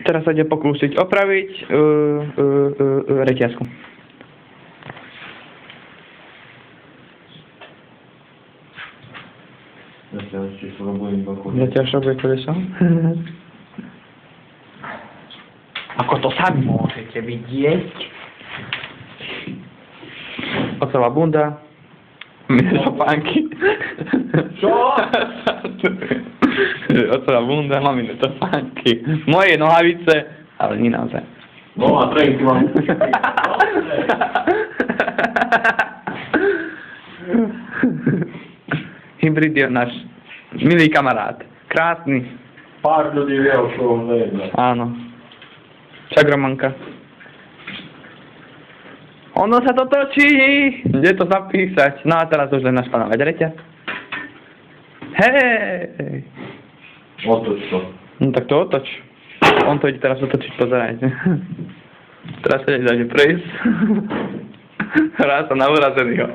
Teraz sa ide pokúsiť opraviť reťazku. Zatiaľ šrobuje koleso. Ako to sami môžete vidieť. Ocová bunda. Mine topánky. Čo? Ocová bunda, mamine topánky. Moje nohavice, ale nie naozaj. No a trenky mám. Hybrid je náš milý kamarát. Krásny. Pár ľudí vie, o čo on nejedná. Áno. Čak, Romanka. Ono sa to točí! Kde to zapísať? No a teraz už len našpanávať reťaz. Hej! Otoč to. No tak to otoč. On to ide teraz otočiť, pozerajte. Teraz sa ide prejsť. Hrá sa na urazenýho.